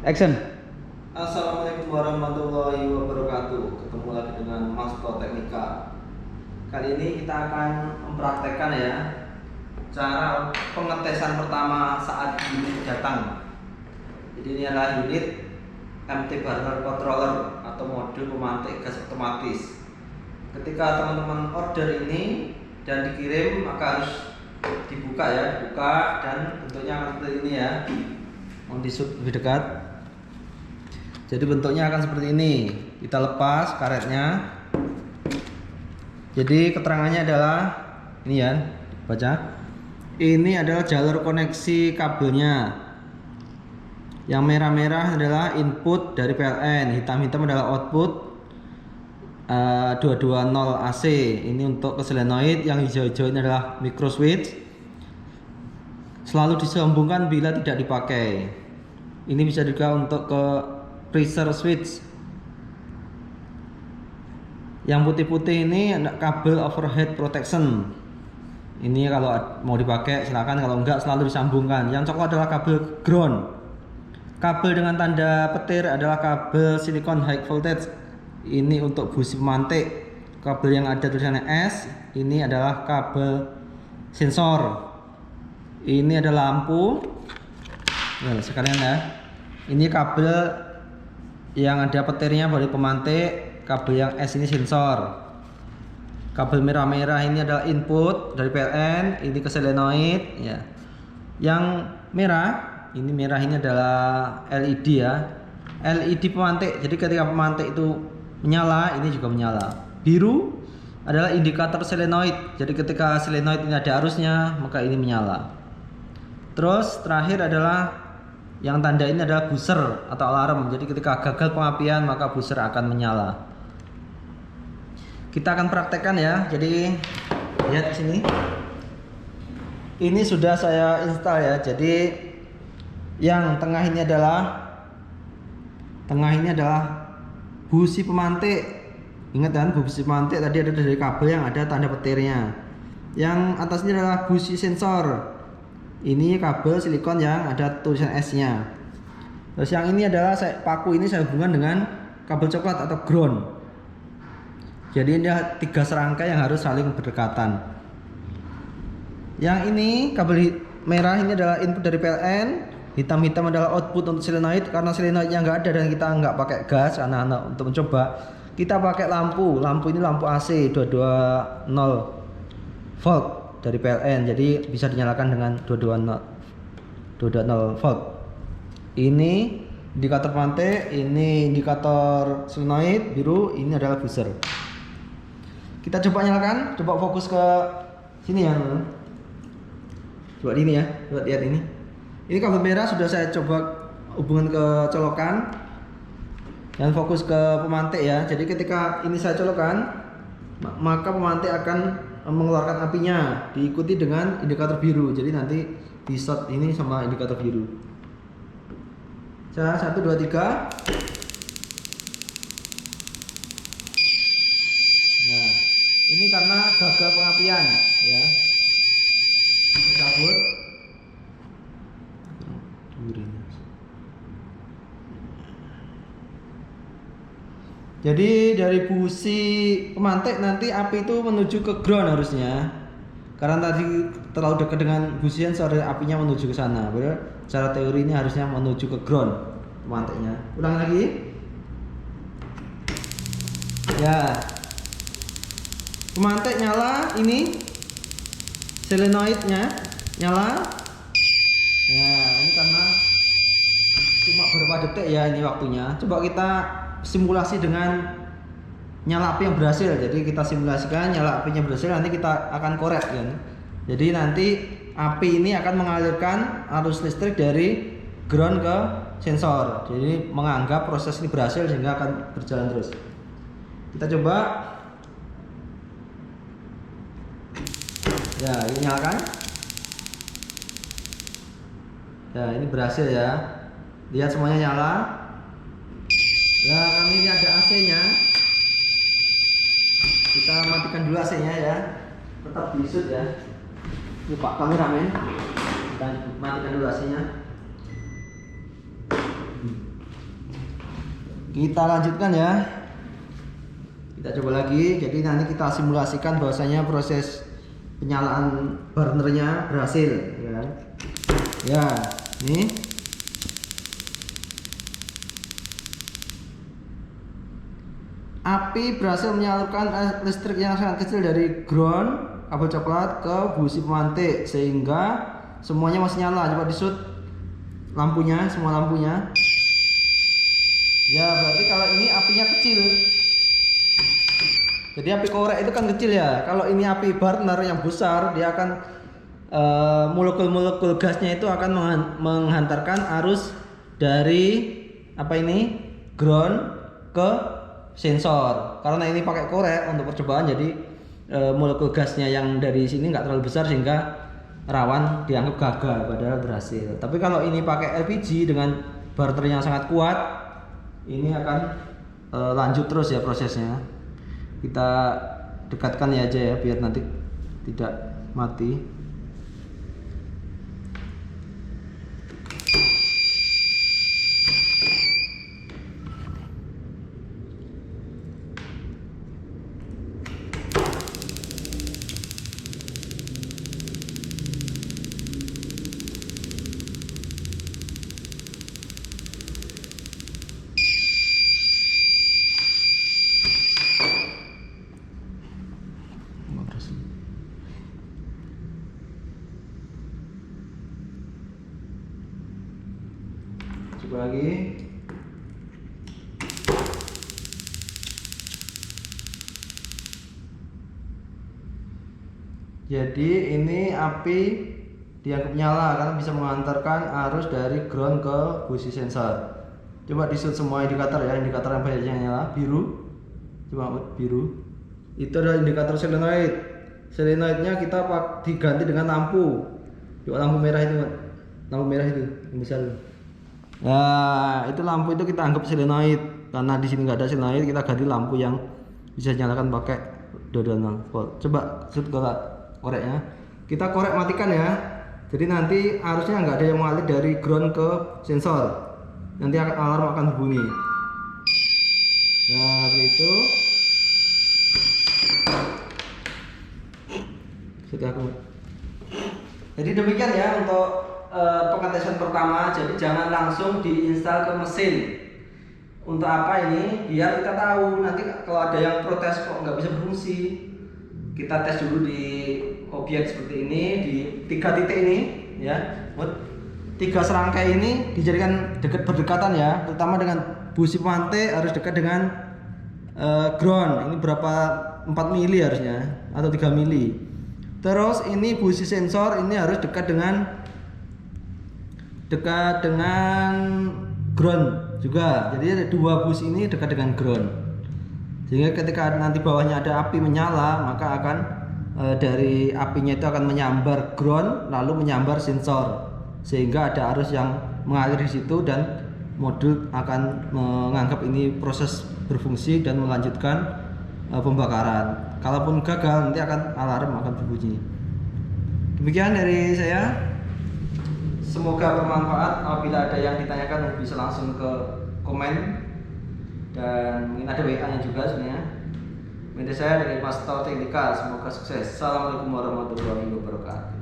Action. Assalamualaikum warahmatullahi wabarakatuh. Ketemu lagi dengan Masto Teknika. Kali ini kita akan mempraktekkan ya cara pengetesan pertama saat unit datang. Jadi ini adalah unit MT Burner Controller atau modul pemantik gas otomatis. Ketika teman-teman order ini dan dikirim, maka harus dibuka dan bentuknya akan seperti ini ya. Mau di-shoot lebih dekat. Jadi bentuknya akan seperti ini. Kita lepas karetnya. Jadi keterangannya adalah ini ya, baca. Ini adalah jalur koneksi kabelnya. Yang merah-merah adalah input dari PLN, hitam-hitam adalah output 220 AC. Ini untuk ke solenoid, yang hijau-hijau ini adalah micro switch. Selalu disambungkan bila tidak dipakai. Ini bisa juga untuk ke pressure switch. Yang putih-putih ini kabel overhead protection. Ini kalau mau dipakai silakan, kalau enggak selalu disambungkan. Yang coklat adalah kabel ground. Kabel dengan tanda petir adalah kabel silicon high voltage. Ini untuk busi pemantik. Kabel yang ada tulisannya S, ini adalah kabel sensor. Ini ada lampu. Nah, sekalian ya. Ini kabel yang ada petirnya balik pemantik. Kabel yang S ini sensor. Kabel merah-merah ini adalah input dari PLN. Ini ke solenoid ya. Yang merah ini adalah LED ya. LED pemantik. Jadi ketika pemantik itu menyala, ini juga menyala. Biru adalah indikator solenoid. Jadi ketika solenoid ini ada arusnya, maka ini menyala. Terus terakhir adalah yang tanda ini adalah buzzer atau alarm. Jadi ketika gagal pengapian, maka buzzer akan menyala. Kita akan praktekkan ya. Jadi lihat di sini. Ini sudah saya install ya. Jadi yang tengah ini adalah busi pemantik. Ingat kan, busi pemantik tadi ada dari kabel yang ada tanda petirnya. Yang atas ini adalah busi sensor. Ini kabel silikon yang ada tulisan S-nya. Terus yang ini adalah paku ini saya hubungkan dengan kabel coklat atau ground. Jadi ini ada 3 serangkai yang harus saling berdekatan. Yang ini kabel merah ini adalah input dari PLN, hitam-hitam adalah output untuk solenoid. Karena solenoidnya nggak ada dan kita nggak pakai gas anak-anak untuk mencoba, kita pakai lampu. Lampu ini lampu AC 220 volt dari PLN, jadi bisa dinyalakan dengan 220 volt. Ini indikator pemantik, ini indikator solenoid biru, ini adalah buzzer. Kita coba nyalakan, coba fokus ke sini ya. Coba ini ya, coba lihat ini. Ini kabel merah sudah saya coba hubungan ke colokan dan fokus ke pemantik ya. Jadi ketika ini saya colokkan, maka pemantik akan mengeluarkan apinya, diikuti dengan indikator biru. Jadi nanti di shot ini sama indikator biru. 1, 2, 3. Nah, ini karena gagal pengapian ya. Cabut. Jadi dari busi pemantik nanti api itu menuju ke ground harusnya. Karena tadi terlalu dekat dengan busi sensor, apinya menuju ke sana. Benar? Secara teori ini harusnya menuju ke ground pemantiknya. Ulang lagi. Ya. Pemantik nyala, ini solenoidnya nyala. Ya, ini karena cuma beberapa detik ya ini waktunya. Coba kita simulasi dengan nyala api yang berhasil. Jadi kita simulasikan nyala apinya berhasil, nanti kita akan korek kan. Jadi nanti api ini akan mengalirkan arus listrik dari ground ke sensor. Jadi menganggap proses ini berhasil sehingga akan berjalan terus. Kita coba. Ya, ini nyalakan. Ya, ini berhasil ya. Lihat semuanya nyala. Ya, kami ini ada AC-nya. Kita matikan dulu AC-nya ya. Tetap di shoot ya. Ini Pak kameramen. Dan matikan dulu AC-nya. Kita lanjutkan ya. Kita coba lagi. Jadi nanti kita simulasikan bahwasanya proses penyalaan burnernya berhasil, ya. Ya, nih. Api berhasil menyalurkan listrik yang sangat kecil dari ground kabel coklat ke busi pemantik sehingga semuanya masih nyala. Coba di shoot lampunya, semua lampunya. Ya, berarti kalau ini apinya kecil. Jadi api korek itu kan kecil ya. Kalau ini api burner yang besar, dia akan molekul-molekul gasnya itu akan menghantarkan arus dari apa ini ground ke sensor. Karena ini pakai korek untuk percobaan, jadi molekul gasnya yang dari sini nggak terlalu besar sehingga rawan dianggap gagal padahal berhasil. Tapi kalau ini pakai LPG dengan burner yang sangat kuat, ini akan lanjut terus ya prosesnya. Kita dekatkan ya aja ya biar nanti tidak mati. Coba lagi. Jadi ini api dianggap nyala karena bisa mengantarkan arus dari ground ke busi sensor. Coba di shoot semua indikator ya, indikator yang banyaknya nyala biru. Coba biru. Itu adalah indikator solenoid. Solenoidnya kita diganti dengan lampu. Coba lampu merah itu, lampu merah itu yang besar. Nah, itu lampu itu kita anggap solenoid. Karena di sini nggak ada solenoid, kita ganti lampu yang bisa nyalakan pakai 22 volt. Coba shoot koreknya. Kita korek matikan ya. Jadi nanti arusnya nggak ada yang mengalir dari ground ke sensor. Nanti alarm akan berbunyi. Nah, seperti itu. Sudah aku. Jadi demikian ya untuk pengetesan pertama. Jadi jangan langsung diinstal ke mesin. Untuk apa ini? Biar kita tahu nanti kalau ada yang protes kok nggak bisa berfungsi. Kita tes dulu di objek seperti ini, di 3 titik ini ya. 3 serangkai ini dijadikan berdekatan ya, terutama dengan busi pemantik harus dekat dengan ground. Ini berapa 4 mili harusnya atau 3 mili. Terus ini busi sensor ini harus dekat dengan ground juga. Jadi ada 2 busi ini dekat dengan ground. Sehingga ketika nanti bawahnya ada api menyala, maka akan dari apinya itu akan menyambar ground lalu menyambar sensor. Sehingga ada arus yang mengalir di situ dan modul akan menganggap ini proses berfungsi dan melanjutkan pembakaran. Kalaupun gagal nanti alarm akan berbunyi. Demikian dari saya. Semoga bermanfaat. Apabila ada yang ditanyakan bisa langsung ke komen dan mungkin ada WA-nya juga sebenarnya. Media saya dari Mas Tau Teknikal. Semoga sukses. Assalamualaikum warahmatullahi wabarakatuh.